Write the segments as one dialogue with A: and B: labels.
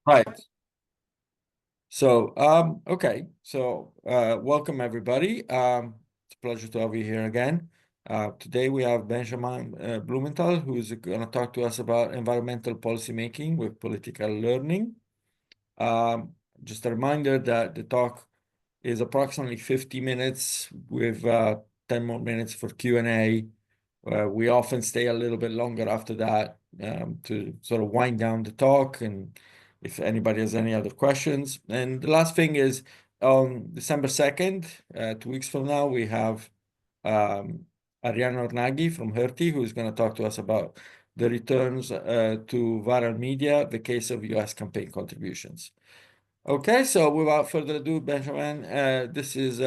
A: Right. Welcome everybody. It's a pleasure to have you here again. Today we have Benjamin Blumenthal, who is going to talk to us about environmental policy making with political learning. Just a reminder that the talk is approximately 50 minutes with 10 more minutes for Q&A. We often stay a little bit longer after that to sort of wind down the talk and if anybody has any other questions. And the last thing is on December 2nd, 2 weeks from now, we have um, Ariane Ornaghi from Hertie, who's going to talk to us about the returns to viral media, the case of US campaign contributions. Okay, so without further ado, Benjamin, this is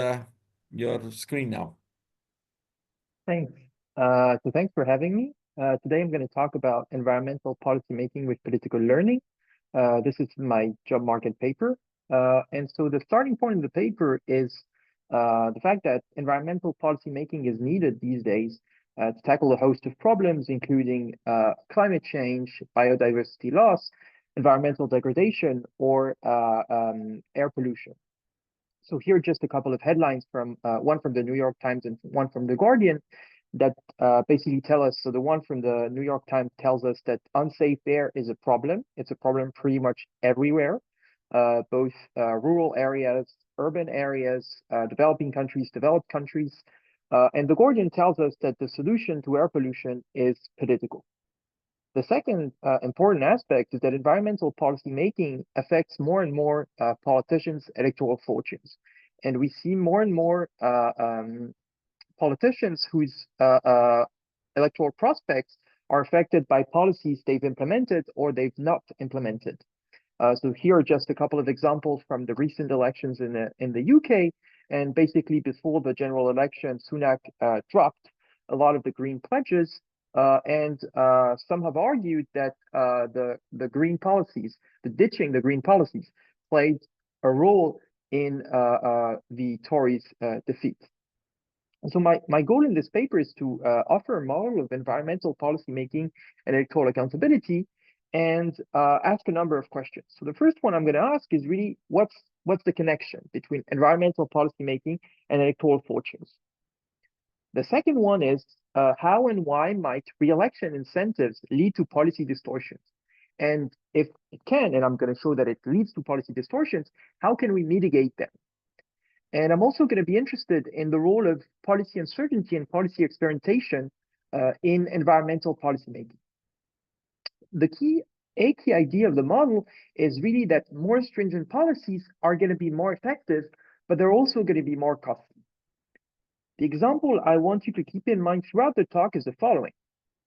A: your screen now.
B: Thanks. Thanks for having me. Today I'm going to talk about environmental policy making with political learning. This is my job market paper. And so the starting point of the paper is the fact that environmental policy making is needed these days to tackle a host of problems, including climate change, biodiversity loss, environmental degradation, or air pollution. So here are just a couple of headlines from one from the New York Times and one from the Guardian that basically tell us. So the one from the New York Times tells us that unsafe air is a problem. It's a problem pretty much everywhere, both rural areas, urban areas, developing countries, developed countries. And the Guardian tells us that the solution to air pollution is political. The second important aspect is that environmental policy making affects more and more politicians' electoral fortunes. And we see more and more politicians whose electoral prospects are affected by policies they've implemented or they've not implemented. So here are just a couple of examples from the recent elections in the UK. And basically, before the general election, Sunak dropped a lot of the green pledges, and some have argued that the green policies, the ditching the green policies, played a role in the Tories' defeat. So my goal in this paper is to offer a model of environmental policy making and electoral accountability and ask a number of questions. So the first one I'm going to ask is really what's the connection between environmental policy making and electoral fortunes? The second one is how and why might re-election incentives lead to policy distortions? And if it can, and I'm going to show that it leads to policy distortions, how can we mitigate them? And I'm also going to be interested in the role of policy uncertainty and policy experimentation in environmental policymaking. A key idea of the model is really that more stringent policies are going to be more effective, but they're also going to be more costly. The example I want you to keep in mind throughout the talk is the following.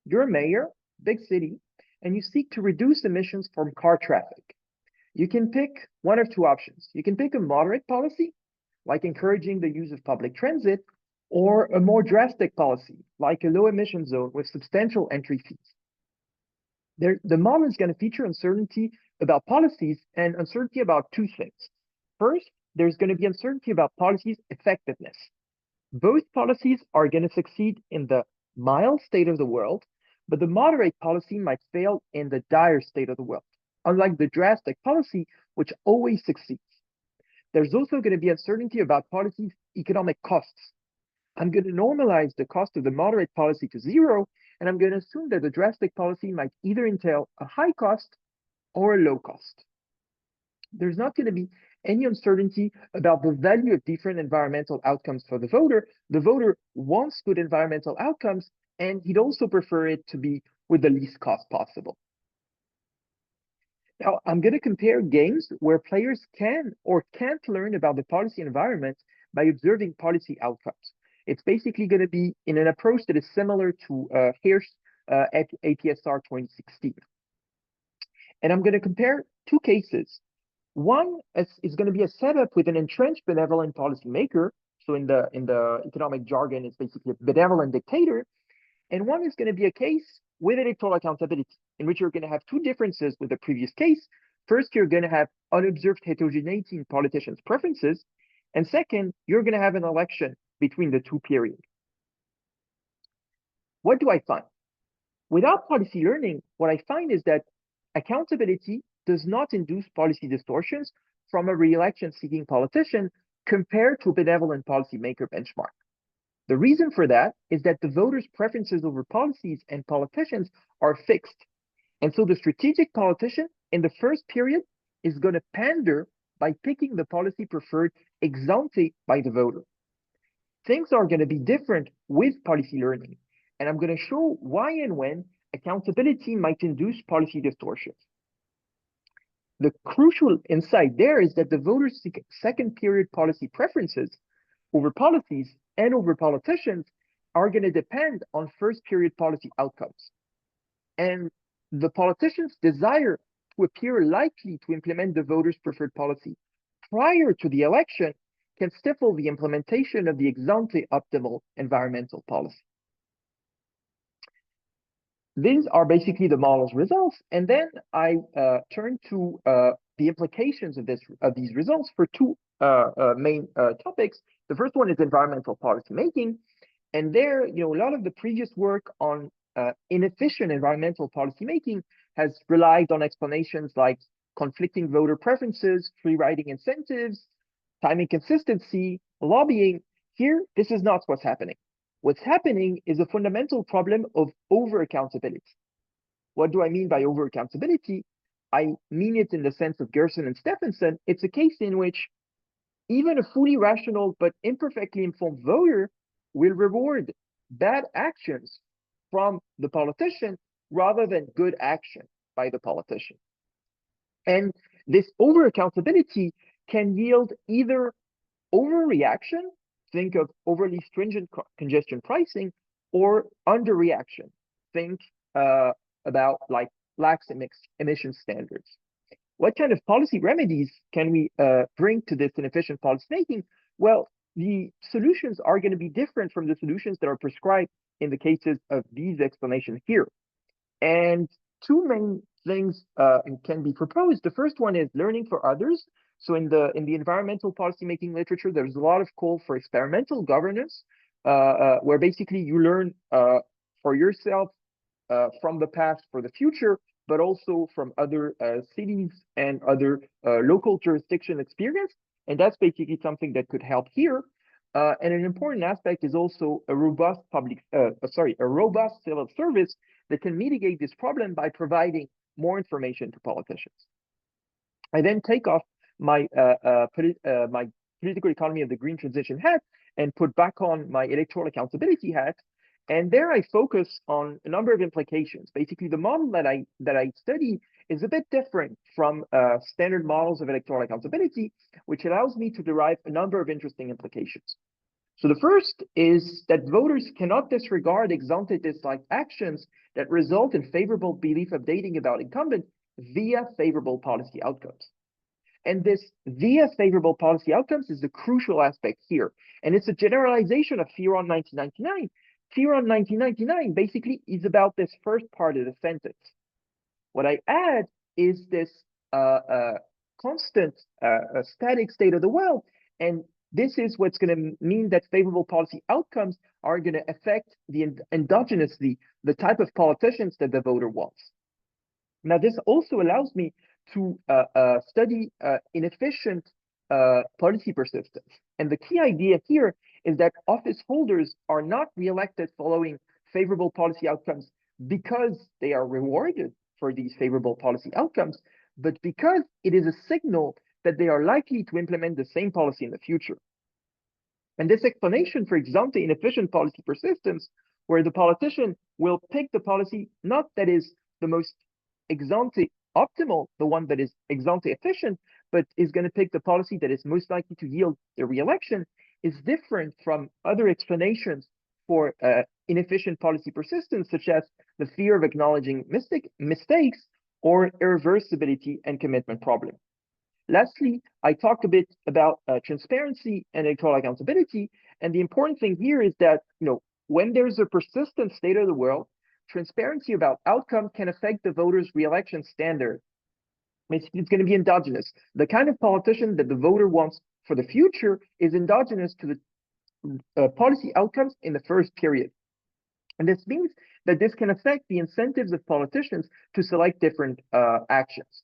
B: You're a mayor, big city, and you seek to reduce emissions from car traffic. You can pick one of two options. You can pick a moderate policy, like encouraging the use of public transit, or a more drastic policy, like a low emission zone with substantial entry fees. The model is going to feature uncertainty about policies and uncertainty about two things. First, there's going to be uncertainty about policies' effectiveness. Both policies are going to succeed in the mild state of the world, but the moderate policy might fail in the dire state of the world, unlike the drastic policy, which always succeeds. There's also going to be uncertainty about policy's economic costs. I'm going to normalize the cost of the moderate policy to zero, and I'm going to assume that the drastic policy might either entail a high cost or a low cost. There's not going to be any uncertainty about the value of different environmental outcomes for the voter. The voter wants good environmental outcomes, and he'd also prefer it to be with the least cost possible. Now, I'm going to compare games where players can or can't learn about the policy environment by observing policy outcomes. It's basically going to be in an approach that is similar to Hirsch's APSR 2016. And I'm going to compare two cases. One is going to be a setup with an entrenched benevolent policymaker. So in the economic jargon, it's basically a benevolent dictator. And one is going to be a case with electoral accountability, in which you're going to have two differences with the previous case. First, you're going to have unobserved heterogeneity in politicians' preferences. And second, you're going to have an election between the two periods. What do I find? Without policy learning, what I find is that accountability does not induce policy distortions from a re-election seeking politician compared to a benevolent policymaker benchmark. The reason for that is that the voters' preferences over policies and politicians are fixed. And so the strategic politician in the first period is going to pander by picking the policy preferred ex ante by the voter. Things are going to be different with policy learning, and I'm going to show why and when accountability might induce policy distortions. The crucial insight there is that the voters' second period policy preferences over policies and over politicians are going to depend on first period policy outcomes. And the politicians' desire to appear likely to implement the voters' preferred policy prior to the election can stifle the implementation of the ex ante optimal environmental policy. These are basically the model's results, and then I turn to the implications of these results for two main topics. The first one is environmental policy making, and there, a lot of the previous work on inefficient environmental policy making has relied on explanations like conflicting voter preferences, free riding incentives, time inconsistency, lobbying. Here, this is not what's happening. What's happening is a fundamental problem of over-accountability. What do I mean by over-accountability? I mean it in the sense of Gerson and Stephenson. It's a case in which even a fully rational but imperfectly informed voter will reward bad actions from the politician rather than good action by the politician. And this over-accountability can yield either overreaction, think of overly stringent congestion pricing, or underreaction, think about like lax emission standards. What kind of policy remedies can we bring to this inefficient policy making? Well, the solutions are going to be different from the solutions that are prescribed in the cases of these explanations here. And two main things can be proposed. The first one is learning for others. So in the environmental policymaking literature, there's a lot of call for experimental governance, where basically you learn for yourself from the past for the future, but also from other cities and other local jurisdiction experience. And that's basically something that could help here. And an important aspect is also a robust robust civil service that can mitigate this problem by providing more information to politicians. I then take off my my political economy of the green transition hat and put back on my electoral accountability hat. And there I focus on a number of implications. Basically, the model that I study is a bit different from standard models of electoral accountability, which allows me to derive a number of interesting implications. So the first is that voters cannot disregard ex ante disliked actions that result in favorable belief updating about incumbent via favorable policy outcomes. And this via favorable policy outcomes is the crucial aspect here. And it's a generalization of Theoron 1999. Theoron 1999 basically is about this first part of the sentence. What I add is this constant static state of the world. And this is what's going to mean that favorable policy outcomes are going to affect endogenously the type of politicians that the voter wants. Now, this also allows me to study inefficient policy persistence. And the key idea here is that office holders are not reelected following favorable policy outcomes because they are rewarded for these favorable policy outcomes, but because it is a signal that they are likely to implement the same policy in the future. And this explanation for ex ante inefficient policy persistence, where the politician will pick the policy not that is the most ex ante optimal, the one that is ex ante efficient, but is going to pick the policy that is most likely to yield the re-election, is different from other explanations for inefficient policy persistence, such as the fear of acknowledging mistakes or irreversibility and commitment problem. Lastly, I talked a bit about transparency and electoral accountability, and the important thing here is that when there's a persistent state of the world, transparency about outcome can affect the voters' re-election standard. Basically, it's going to be endogenous. The kind of politician that the voter wants for the future is endogenous to the policy outcomes in the first period. And this means that this can affect the incentives of politicians to select different actions.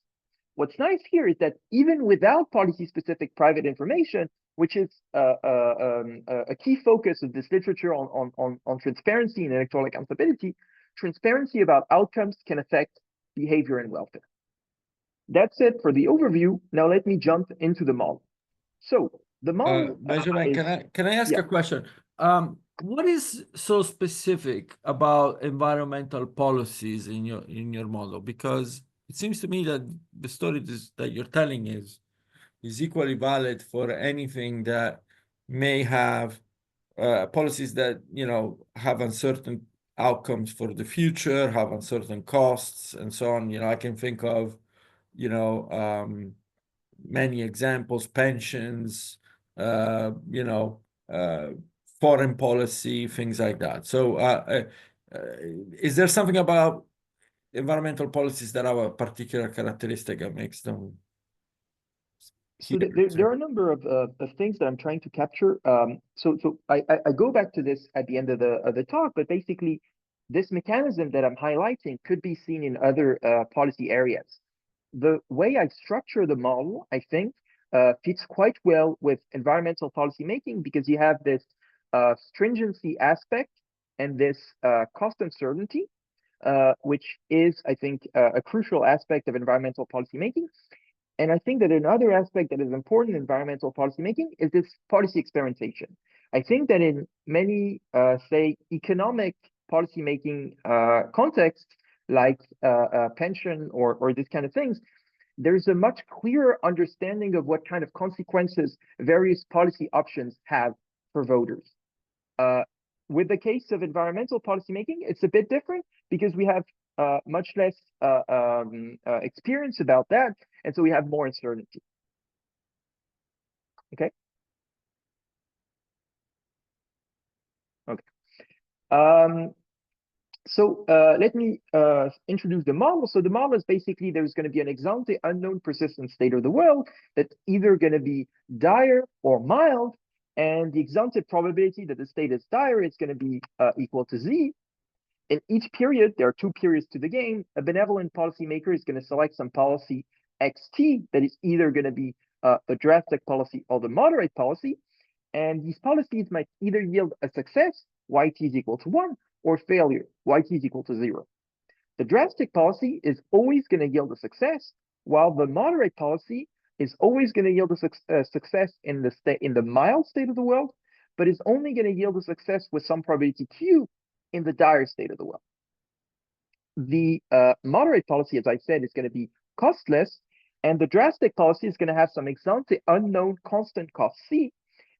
B: What's nice here is that even without policy-specific private information, which is a key focus of this literature on transparency and electoral accountability, transparency about outcomes can affect behavior and welfare. That's it for the overview. Now let me jump into the model. So the model
A: Benjamin,
B: is,
A: can I ask
B: yeah.
A: a question? What is so specific about environmental policies in your model? Because it seems to me that the story that you're telling is equally valid for anything that may have policies that have uncertain outcomes for the future, have uncertain costs, and so on. I can think of many examples: pensions, uh, you know, uh, foreign policy, things like that. So, is there something about environmental policies that have a particular characteristic that makes them
B: So
A: here?
B: there are a number of things that I'm trying to capture. So I go back to this at the end of the talk, but basically, this mechanism that I'm highlighting could be seen in other policy areas. The way I structure the model, I think, fits quite well with environmental policy making because you have this stringency aspect and this cost uncertainty, which is, I think, a crucial aspect of environmental policy making. And I think that another aspect that is important in environmental policymaking is this policy experimentation. I think that in many, say, economic policymaking contexts, like pension or this kind of things, there's a much clearer understanding of what kind of consequences various policy options have for voters. With the case of environmental policymaking, it's a bit different because we have much less experience about that, and so we have more uncertainty. Okay. Okay. So let me introduce the model. So the model is basically there's going to be an ex ante unknown persistent state of the world that's either going to be dire or mild, and the ex ante probability that the state is dire is going to be equal to z. In each period, there are two periods to the game. A benevolent policymaker is going to select some policy xt that is either going to be the drastic policy or the moderate policy. And these policies might either yield a success, yt is equal to 1, or failure, yt is equal to 0. The drastic policy is always going to yield a success, while the moderate policy is always going to yield a success in the mild state of the world, but is only going to yield a success with some probability q in the dire state of the world. The moderate policy, as I said, is going to be costless, and the drastic policy is going to have some ex ante unknown constant cost c,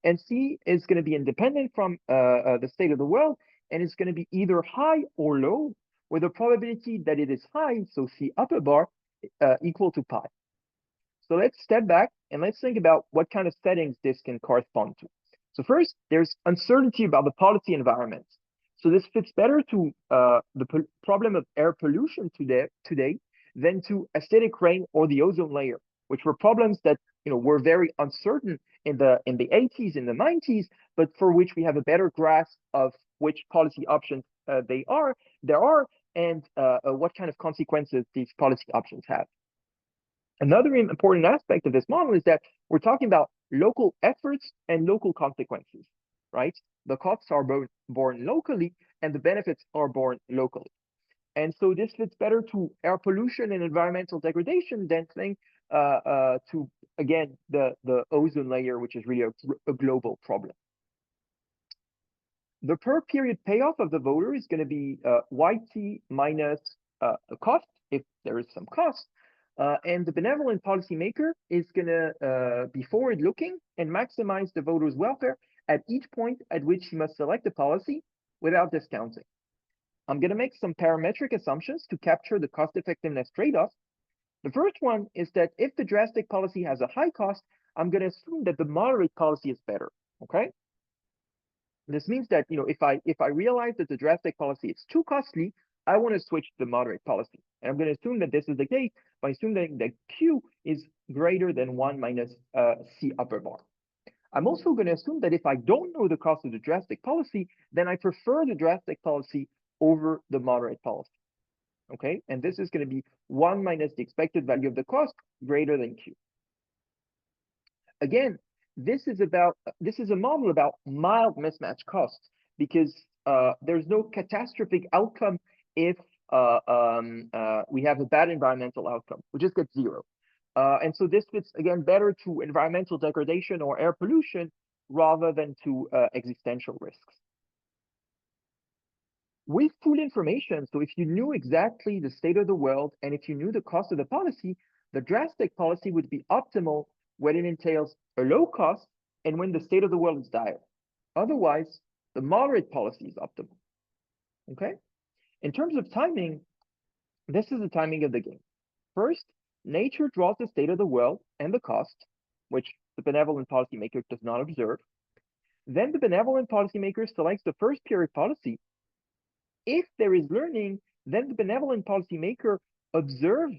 B: and c is going to be independent from the state of the world, and it's going to be either high or low, with a probability that it is high, so c upper bar, equal to pi. So let's step back and let's think about what kind of settings this can correspond to. So first, there's uncertainty about the policy environment. So this fits better to the problem of air pollution today than to acidic rain or the ozone layer, which were problems that were very uncertain in the 80s, in the 90s, but for which we have a better grasp of which policy options there are, and what kind of consequences these policy options have. Another important aspect of this model is that we're talking about local efforts and local consequences, right? The costs are borne locally and the benefits are borne locally. And so this fits better to air pollution and environmental degradation than saying to, again, the ozone layer, which is really a global problem. The per period payoff of the voter is going to be yt minus a cost, if there is some cost. And the benevolent policymaker is going to be forward-looking and maximize the voter's welfare at each point at which he must select a policy without discounting. I'm going to make some parametric assumptions to capture the cost-effectiveness trade-off. The first one is that if the drastic policy has a high cost, I'm going to assume that the moderate policy is better. Okay. This means that if I realize that the drastic policy is too costly, I want to switch to the moderate policy. And I'm going to assume that this is the case by assuming that Q is greater than 1 minus C upper bar. I'm also going to assume that if I don't know the cost of the drastic policy, then I prefer the drastic policy over the moderate policy. okay? And this is going to be 1 minus the expected value of the cost greater than Q. Again, this is a model about mild mismatch costs because there's no catastrophic outcome if we have a bad environmental outcome. We just get zero. And so this fits, again, better to environmental degradation or air pollution rather than to existential risks. With full information, so if you knew exactly the state of the world and if you knew the cost of the policy, the drastic policy would be optimal when it entails a low cost and when the state of the world is dire. Otherwise, the moderate policy is optimal. Okay? In terms of timing, this is the timing of the game. First, nature draws the state of the world and the cost, which the benevolent policymaker does not observe. Then the benevolent policymaker selects the first period policy. If there is learning, then the benevolent policymaker observes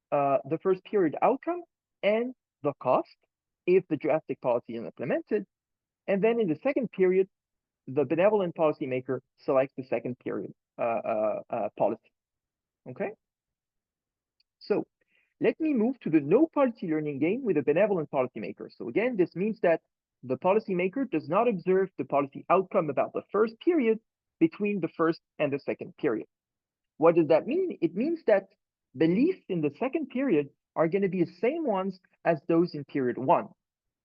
B: the first period outcome and the cost if the drastic policy is implemented. And then in the second period, the benevolent policymaker selects the second period policy. Okay? So let me move to the no policy learning game with a benevolent policymaker. So again, this means that the policymaker does not observe the policy outcome about the first period between the first and the second period. What does that mean? It means that beliefs in the second period are going to be the same ones as those in period one.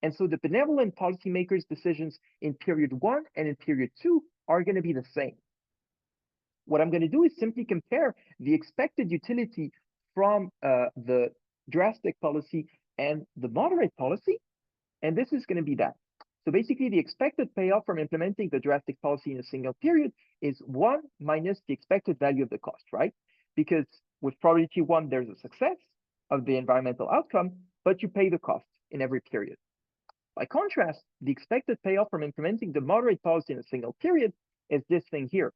B: And so the benevolent policymakers' decisions in period one and in period two are going to be the same. What I'm going to do is simply compare the expected utility from the drastic policy and the moderate policy, and this is going to be that. So basically, the expected payoff from implementing the drastic policy in a single period is 1 minus the expected value of the cost, right? Because with probability 1, there's a success of the environmental outcome, but you pay the cost in every period. By contrast, the expected payoff from implementing the moderate policy in a single period is this thing here.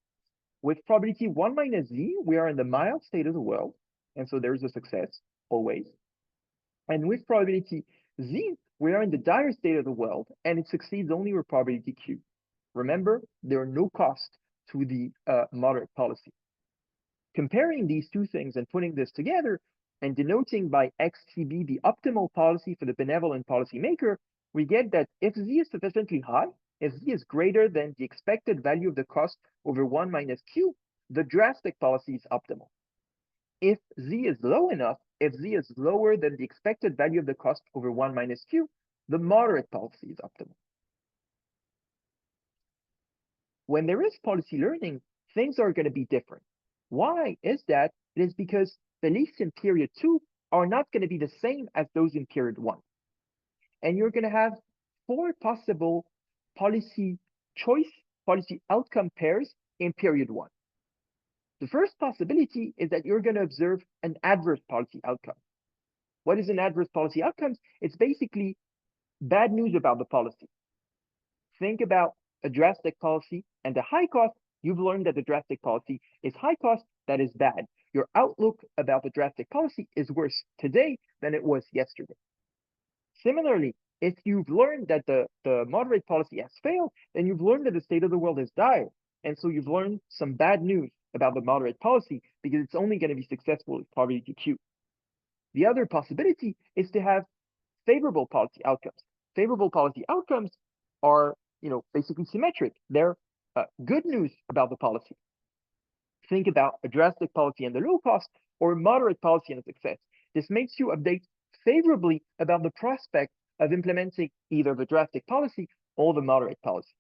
B: With probability 1 minus z, we are in the mild state of the world, and so there's a success, always. And with probability z, we are in the dire state of the world, and it succeeds only with probability q. Remember, there are no costs to the moderate policy. Comparing these two things and putting this together and denoting by xtb the optimal policy for the benevolent policymaker, we get that if z is sufficiently high, if z is greater than the expected value of the cost over 1 minus q, the drastic policy is optimal. If z is low enough, if z is lower than the expected value of the cost over 1 minus q, the moderate policy is optimal. When there is policy learning, things are going to be different. Why is that? It is because beliefs in period 2 are not going to be the same as those in period 1. And you're going to have 4 possible policy choice, policy outcome pairs in period 1. The first possibility is that you're going to observe an adverse policy outcome. What is an adverse policy outcome? It's basically bad news about the policy. Think about a drastic policy and the high cost. You've learned that the drastic policy is high cost, that is bad. Your outlook about the drastic policy is worse today than it was yesterday. Similarly, if you've learned that the moderate policy has failed, then you've learned that the state of the world is dire. And so you've learned some bad news about the moderate policy because it's only going to be successful with probability Q. The other possibility is to have favorable policy outcomes. Favorable policy outcomes are, basically symmetric. They're good news about the policy. Think about a drastic policy and the low cost or a moderate policy and a success. This makes you update favorably about the prospect of implementing either the drastic policy or the moderate policy.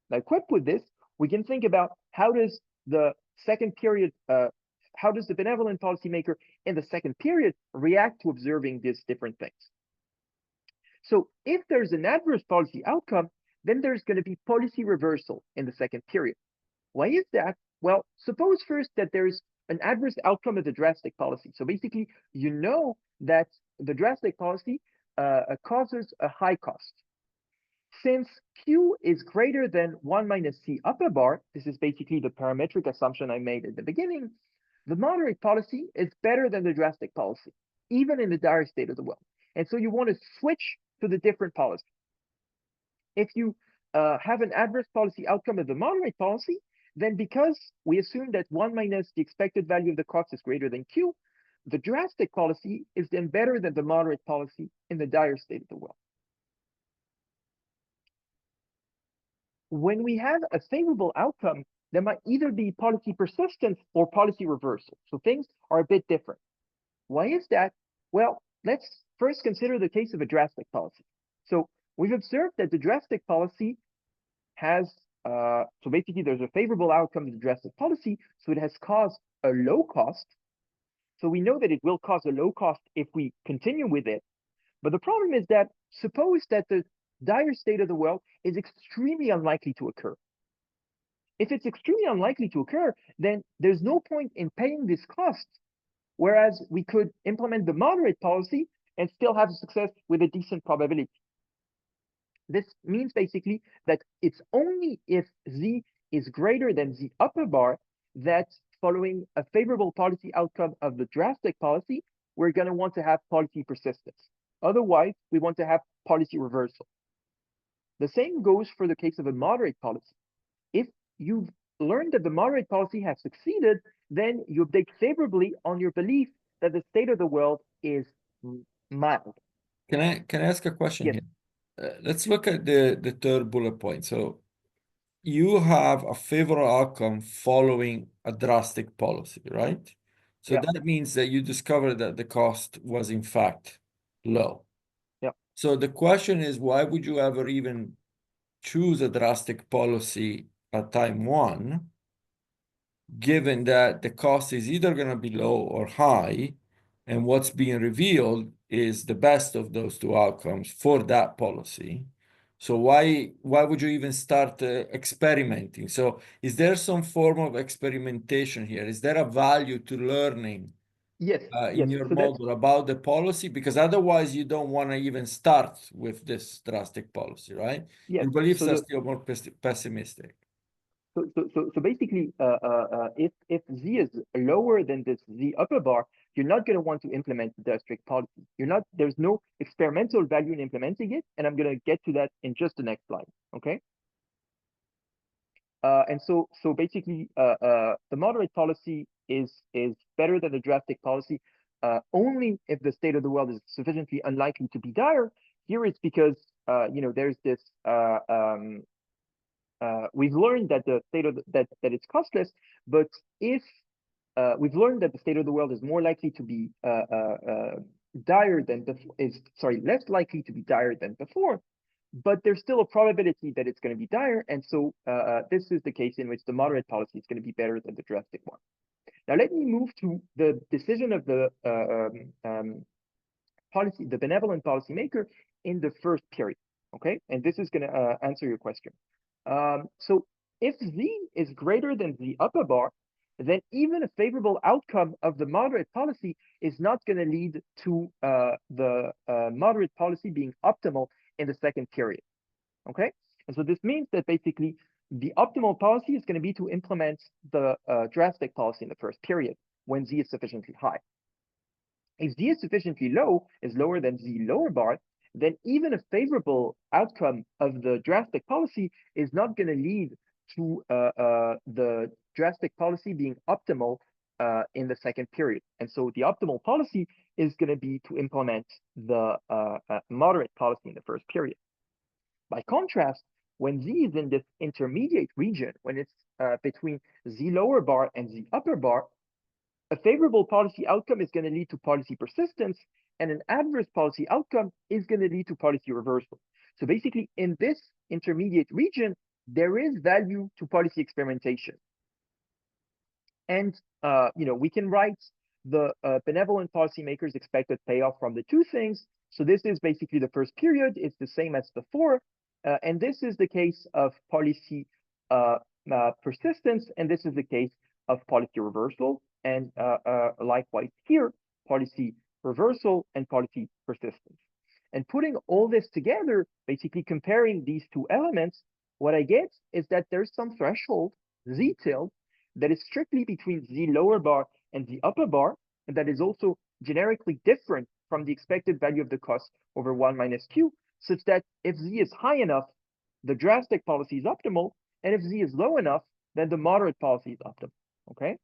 B: Now, equipped with this, we can think about how does the second period, how does the benevolent policymaker in the second period react to observing these different things? So if there's an adverse policy outcome, then there's going to be policy reversal in the second period. Why is that? Well, suppose first that there's an adverse outcome of the drastic policy. So basically, you know that the drastic policy causes a high cost. Since Q is greater than 1 minus C upper bar, this is basically the parametric assumption I made at the beginning, the moderate policy is better than the drastic policy, even in the dire state of the world. And so you want to switch to the different policy. If you have an adverse policy outcome of the moderate policy, then because we assume that 1 minus the expected value of the cost is greater than Q, the drastic policy is then better than the moderate policy in the dire state of the world. When we have a favorable outcome, there might either be policy persistence or policy reversal. So things are a bit different. Why is that? Well, let's first consider the case of a drastic policy. So we've observed that the drastic policy has, so basically there's a favorable outcome to the drastic policy, so it has caused a low cost. So we know that it will cause a low cost if we continue with it. But the problem is that suppose that the dire state of the world is extremely unlikely to occur. If it's extremely unlikely to occur, then there's no point in paying this cost, whereas we could implement the moderate policy and still have success with a decent probability. This means basically that it's only if Z is greater than the upper bar that following a favorable policy outcome of the drastic policy, we're going to want to have policy persistence. Otherwise, we want to have policy reversal. The same goes for the case of a moderate policy. If you've learned that the moderate policy has succeeded, then you update favorably on your belief that the state of the world is mild.
A: Can I ask a question
B: Yes.
A: here? Let's look at the third bullet point. So you have a favorable outcome following a drastic policy, right? So
B: Yeah.
A: that means that you discovered that the cost was in fact low.
B: Yeah.
A: So the question is, why would you ever even choose a drastic policy at time one, given that the cost is either going to be low or high, and what's being revealed is the best of those two outcomes for that policy? So why would you even start experimenting? So is there some form of experimentation here? Is there a value to learning
B: Yes.
A: in
B: Yes.
A: your
B: So that's
A: model about the policy? Because otherwise you don't want to even start with this drastic policy, right?
B: yes.
A: Your beliefs
B: So
A: are
B: the
A: still more pessimistic.
B: so basically, if Z is lower than this Z upper bar, you're not going to want to implement the strict policy. There's no experimental value in implementing it, and I'm going to get to that in just the next slide. Okay. And so basically, the moderate policy is better than the drastic policy only if the state of the world is sufficiently unlikely to be dire. Here it's because there's this we've learned that the state of that it's costless, but if we've learned that the state of the world is more likely to be dire than less likely to be dire than before, but there's still a probability that it's going to be dire, and so this is the case in which the moderate policy is going to be better than the drastic one. Now let me move to the decision of the the benevolent policymaker in the first period. Okay, and this is going to answer your question. So if Z is greater than the upper bar, then even a favorable outcome of the moderate policy is not going to lead to the moderate policy being optimal in the second period. Okay, and so this means that basically the optimal policy is going to be to implement the drastic policy in the first period when Z is sufficiently high. If Z is sufficiently low, is lower than Z lower bar, then even a favorable outcome of the drastic policy is not going to lead to the drastic policy being optimal in the second period. And so the optimal policy is going to be to implement the moderate policy in the first period. By contrast, when Z is in this intermediate region, when it's between Z lower bar and Z upper bar, a favorable policy outcome is going to lead to policy persistence, and an adverse policy outcome is going to lead to policy reversal. So basically, in this intermediate region, there is value to policy experimentation. And we can write the benevolent policymakers' expected payoff from the two things. So this is basically the first period. It's the same as before. And this is the case of policy persistence, and this is the case of policy reversal. And likewise here, policy reversal and policy persistence. And putting all this together, basically comparing these two elements, what I get is that there's some threshold, Z tilde, that is strictly between Z lower bar and Z upper bar, and that is also generically different from the expected value of the cost over 1 minus Q, such that if Z is high enough, the drastic policy is optimal, and if Z is low enough, then the moderate policy is optimal. Okay,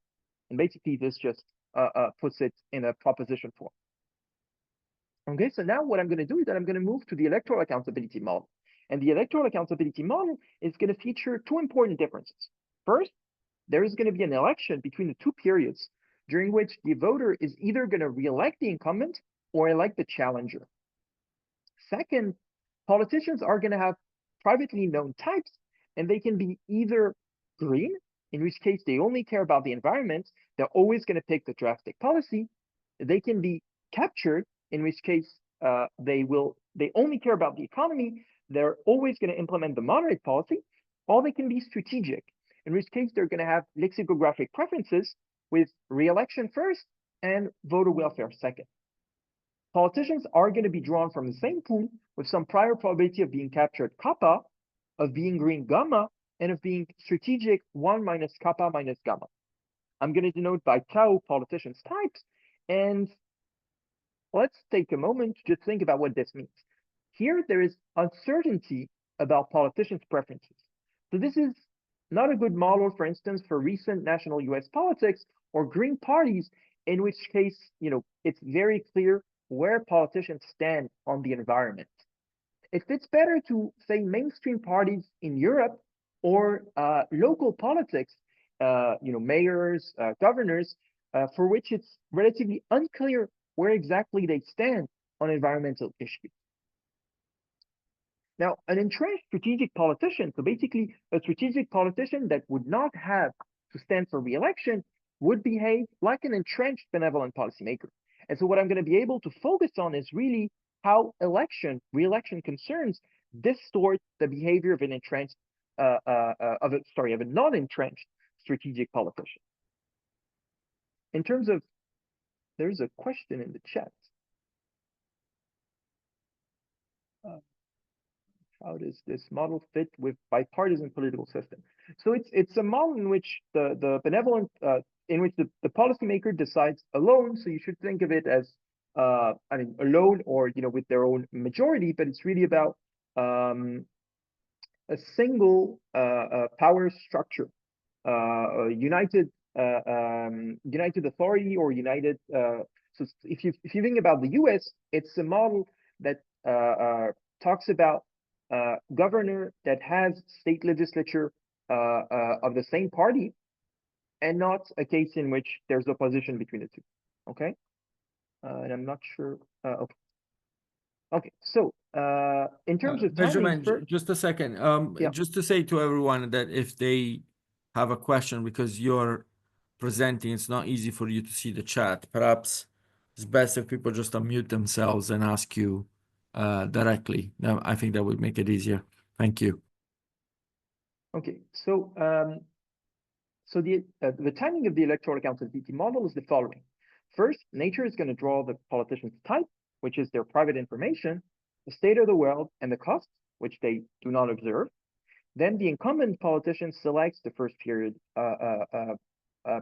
B: and basically this just puts it in a proposition form. Okay, so now what I'm going to do is that I'm going to move to the electoral accountability model. And the electoral accountability model is going to feature two important differences. First, there is going to be an election between the two periods during which the voter is either going to re-elect the incumbent or elect the challenger. Second, politicians are going to have privately known types, and they can be either green, in which case they only care about the environment, they're always going to pick the drastic policy. They can be captured, in which case they only care about the economy, they're always going to implement the moderate policy, or they can be strategic, in which case they're going to have lexicographic preferences with re-election first and voter welfare second. Politicians are going to be drawn from the same pool with some prior probability of being captured kappa, of being green gamma, and of being strategic 1 minus kappa minus gamma. I'm going to denote by tau politicians' types, and let's take a moment to just think about what this means. Here, there is uncertainty about politicians' preferences. So this is not a good model, for instance, for recent national US politics or green parties, in which case, it's very clear where politicians stand on the environment. It fits better to say mainstream parties in Europe or local politics, mayors, governors, for which it's relatively unclear where exactly they stand on environmental issues. Now, an entrenched strategic politician, so basically a strategic politician that would not have to stand for re-election, would behave like an entrenched benevolent policymaker. And so what I'm going to be able to focus on is really how re-election concerns distort the behavior of an entrenched, of a non-entrenched strategic politician. In terms of, there's a question in the chat. How does this model fit with bipartisan political system? So it's a model in which the benevolent, in which the policymaker decides alone. So you should think of it as, alone or with their own majority. But it's really about a single power structure, united authority or united. So if you think about the U.S., it's a model that talks about governor that has state legislature of the same party, and not a case in which there's opposition between the two. Okay, and I'm not sure. Okay, so in terms of timing,
A: just a second.
B: Yeah.
A: Just to say to everyone that if they have a question, because you're presenting, it's not easy for you to see the chat. Perhaps it's best if people just unmute themselves and ask you directly. Now, I think that would make it easier. Thank you.
B: Okay, so the timing of the electoral accountability model is the following. First, nature is going to draw the politician's type, which is their private information, the state of the world, and the costs, which they do not observe. Then the incumbent politician selects the first period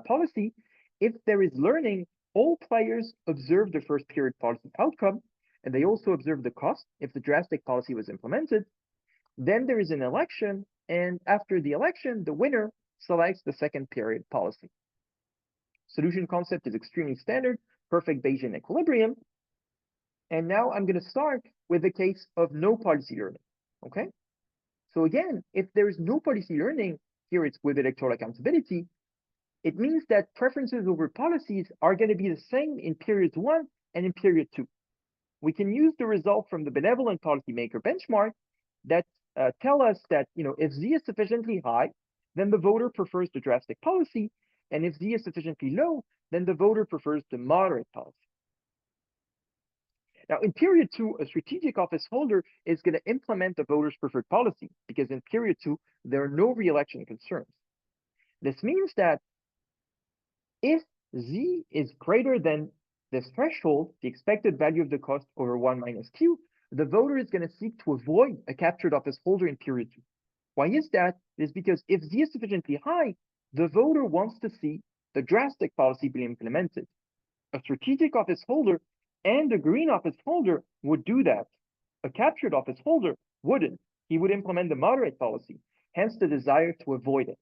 B: policy. If there is learning, all players observe the first period policy outcome, and they also observe the cost if the drastic policy was implemented. Then there is an election, and after the election, the winner selects the second period policy. Solution concept is extremely standard, perfect Bayesian equilibrium. And now I'm going to start with the case of no policy learning. Okay? So again, if there is no policy learning, here it's with electoral accountability, it means that preferences over policies are going to be the same in period 1 and in period 2. We can use the result from the benevolent policymaker benchmark that tell us that if Z is sufficiently high, then the voter prefers the drastic policy, and if Z is sufficiently low, then the voter prefers the moderate policy. Now, in period 2, a strategic office holder is going to implement the voter's preferred policy, because in period 2, there are no re-election concerns. This means that if Z is greater than this threshold, the expected value of the cost over 1 minus Q, the voter is going to seek to avoid a captured office holder in period 2. Why is that? It is because if Z is sufficiently high, the voter wants to see the drastic policy being implemented. A strategic office holder and a green office holder would do that. A captured office holder wouldn't. He would implement the moderate policy, hence the desire to avoid it.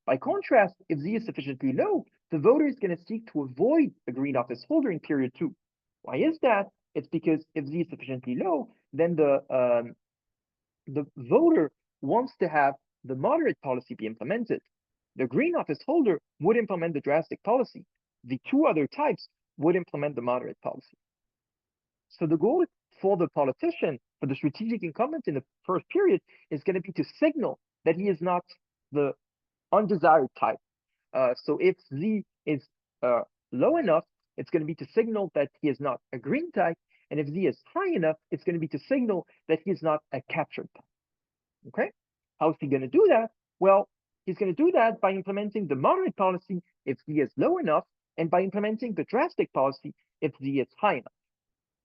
B: By contrast, if Z is sufficiently low, the voter is going to seek to avoid a green office holder in period 2. Why is that? It's because if Z is sufficiently low, then the voter wants to have the moderate policy be implemented. The green office holder would implement the drastic policy. The two other types would implement the moderate policy. So the goal for the politician, for the strategic incumbent in the first period, is going to be to signal that he is not the undesired type. So if Z is low enough, it's going to be to signal that he is not a green type. And if Z is high enough, it's going to be to signal that he is not a captured type. Okay? How is he going to do that? Well, he's going to do that by implementing the moderate policy if Z is low enough, and by implementing the drastic policy if Z is high enough.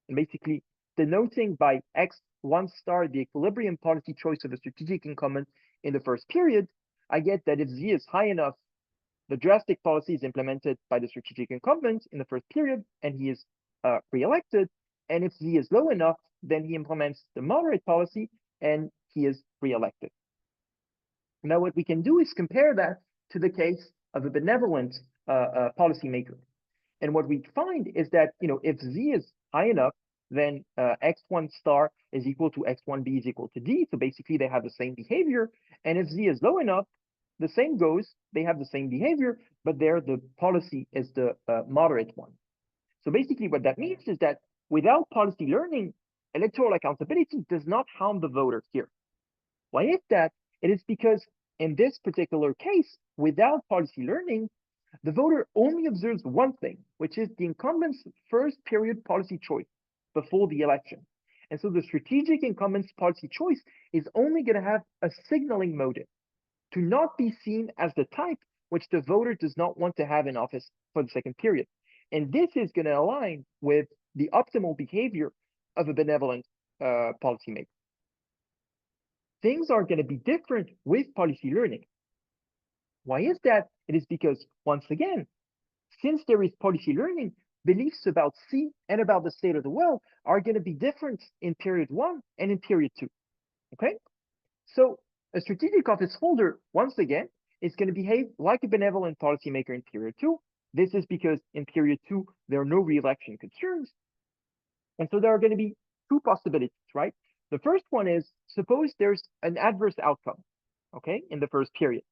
B: And basically denoting by X1 star the equilibrium policy choice of a strategic incumbent in the first period, I get that if Z is high enough, the drastic policy is implemented by the strategic incumbent in the first period, and he is re-elected. And if Z is low enough, then he implements the moderate policy, and he is re-elected. Now, what we can do is compare that to the case of a benevolent policymaker. And what we find is that, if Z is high enough, then X1 star is equal to X1B is equal to D. So basically, they have the same behavior. And if Z is low enough, the same goes. They have the same behavior, but there the policy is the moderate one. So basically, what that means is that without policy learning, electoral accountability does not harm the voter here. Why is that? It is because in this particular case, without policy learning, the voter only observes one thing, which is the incumbent's first period policy choice before the election. And so the strategic incumbent's policy choice is only going to have a signaling motive to not be seen as the type which the voter does not want to have in office for the second period. And this is going to align with the optimal behavior of a benevolent policymaker. Things are going to be different with policy learning. Why is that? It is because, once again, since there is policy learning, beliefs about C and about the state of the world are going to be different in period 1 and in period 2. Okay? So a strategic office holder, once again, is going to behave like a benevolent policymaker in period 2. This is because in period 2, there are no re-election concerns. And so there are going to be two possibilities, right? The first one is, suppose there's an adverse outcome, okay, in the first period.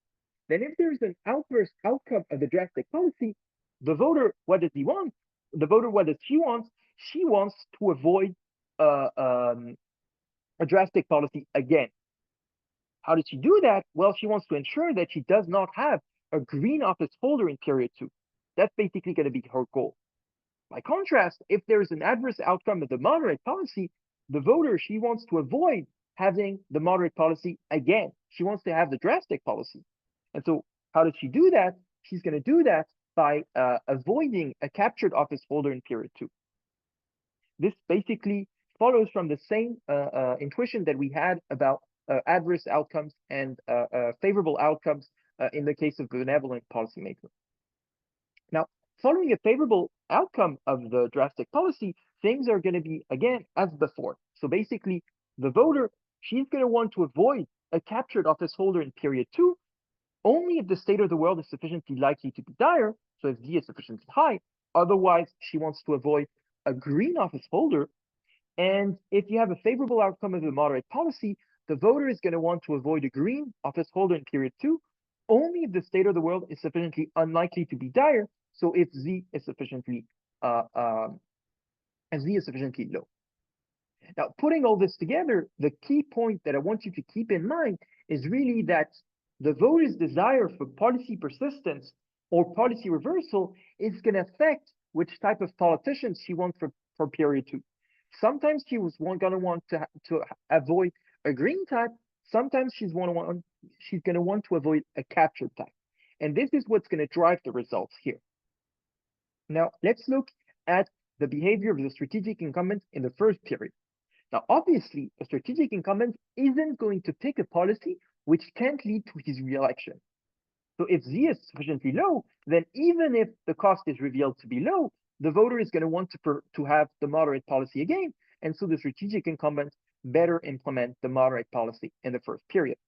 B: Then if there's an adverse outcome of the drastic policy, the voter, what does he want? The voter, what does she want? She wants to avoid a drastic policy again. How does she do that? Well, she wants to ensure that she does not have a green office holder in period 2. That's basically going to be her goal. By contrast, if there is an adverse outcome of the moderate policy, the voter, she wants to avoid having the moderate policy again. She wants to have the drastic policy. And so how does she do that? She's going to do that by avoiding a captured office holder in period 2. This basically follows from the same intuition that we had about adverse outcomes and favorable outcomes in the case of benevolent policymaker. Now, following a favorable outcome of the drastic policy, things are going to be, again, as before. So basically, the voter, she's going to want to avoid a captured office holder in period 2, only if the state of the world is sufficiently likely to be dire, so if D is sufficiently high. Otherwise, she wants to avoid a green office holder. And if you have a favorable outcome of the moderate policy, the voter is going to want to avoid a green office holder in period 2, only if the state of the world is sufficiently unlikely to be dire. So if Z is sufficiently low. Now, putting all this together, the key point that I want you to keep in mind is really that the voter's desire for policy persistence or policy reversal is going to affect which type of politicians she wants for period 2. Sometimes she was going to want to avoid a green type. Sometimes she's going to want to avoid a captured type. And this is what's going to drive the results here. Now, let's look at the behavior of the strategic incumbent in the first period. Now, obviously, a strategic incumbent isn't going to pick a policy which can't lead to his re-election. So if Z is sufficiently low, then even if the cost is revealed to be low, the voter is going to want to have the moderate policy again. And so the strategic incumbent better implement the moderate policy in the first period.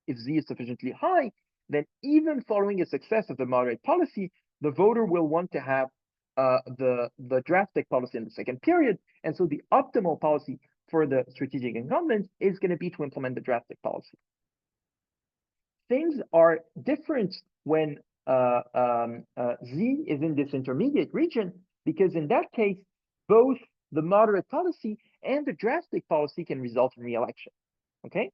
B: If Z is sufficiently high, then even following a success of the moderate policy, the voter will want to have the drastic policy in the second period. And so the optimal policy for the strategic incumbent is going to be to implement the drastic policy. Things are different when Z is in this intermediate region, because in that case, both the moderate policy and the drastic policy can result in re-election. Okay?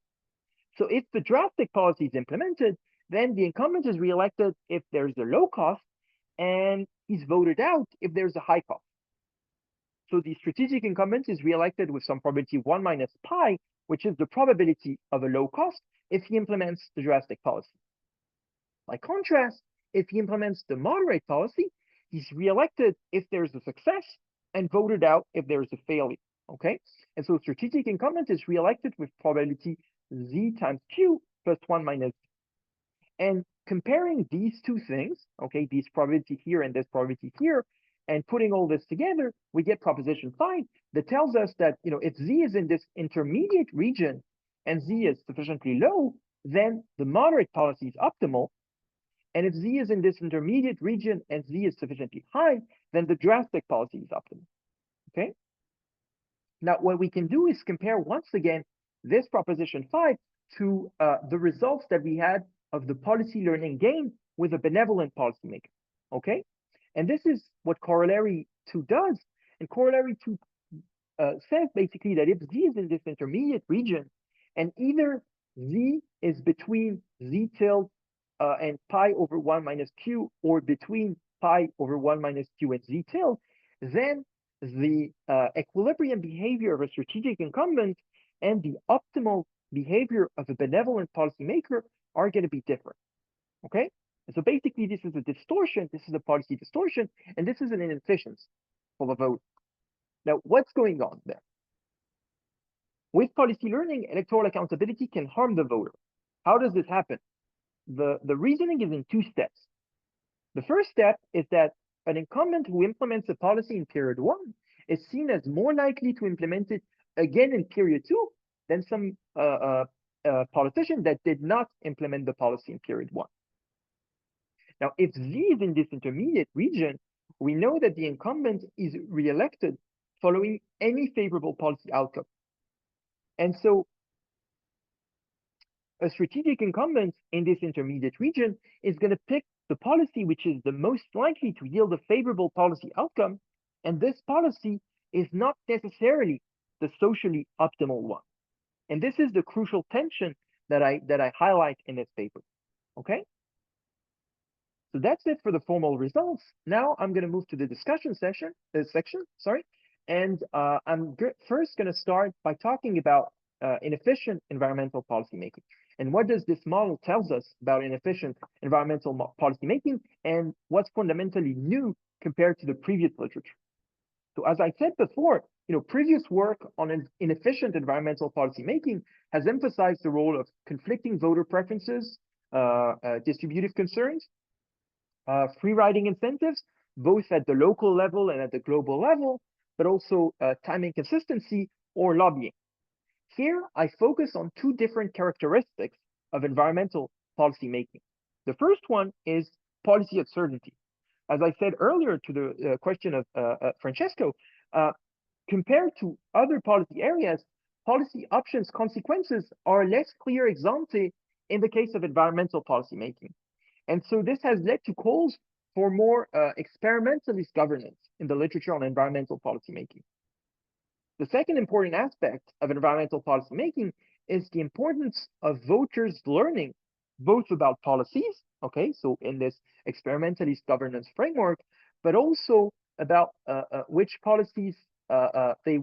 B: So if the drastic policy is implemented, then the incumbent is re-elected if there's a low cost, and he's voted out if there's a high cost. So the strategic incumbent is re-elected with some probability 1 minus pi, which is the probability of a low cost if he implements the drastic policy. By contrast, if he implements the moderate policy, he's re-elected if there's a success and voted out if there's a failure. Okay, and so strategic incumbent is re-elected with probability Z times Q plus 1 minus Z. And comparing these two things, okay, these probability here and this probability here, and putting all this together, we get proposition 5 that tells us that, if Z is in this intermediate region and Z is sufficiently low, then the moderate policy is optimal. And if Z is in this intermediate region and Z is sufficiently high, then the drastic policy is optimal. Okay? Now, what we can do is compare once again this proposition 5 to the results that we had of the policy learning gain with a benevolent policymaker. Okay? And this is what corollary 2 does. And corollary 2 says basically that if Z is in this intermediate region and either Z is between Z tilde and pi over 1 minus Q, or between pi over 1 minus Q and Z tilde, then the equilibrium behavior of a strategic incumbent and the optimal behavior of a benevolent policymaker are going to be different. Okay? And so basically, this is a distortion, this is a policy distortion, and this is an inefficiency for the vote. Now, what's going on there? With policy learning, electoral accountability can harm the voter. How does this happen? The reasoning is in 2 steps. The first step is that an incumbent who implements a policy in period 1 is seen as more likely to implement it again in period 2 than some politician that did not implement the policy in period 1. Now, if Z is in this intermediate region, we know that the incumbent is re-elected following any favorable policy outcome. And so a strategic incumbent in this intermediate region is going to pick the policy which is the most likely to yield a favorable policy outcome, and this policy is not necessarily the socially optimal one. And this is the crucial tension that I highlight in this paper. Okay? So that's it for the formal results. Now I'm going to move to the discussion section, and I'm first going to start by talking about inefficient environmental policymaking. And what does this model tells us about inefficient environmental policymaking, and what's fundamentally new compared to the previous literature? So as I said before, previous work on inefficient environmental policymaking has emphasized the role of conflicting voter preferences, distributive concerns, free riding incentives, both at the local level and at the global level, but also timing consistency or lobbying. Here, I focus on 2 different characteristics of environmental policymaking. The first one is policy uncertainty. As I said earlier to the question of Francesco, compared to other policy areas, policy options consequences are less clear ex ante in the case of environmental policymaking. And so this has led to calls for more experimentalist governance in the literature on environmental policymaking. The second important aspect of environmental policymaking is the importance of voters learning both about policies, okay, so in this experimentalist governance framework, but also about which politicians they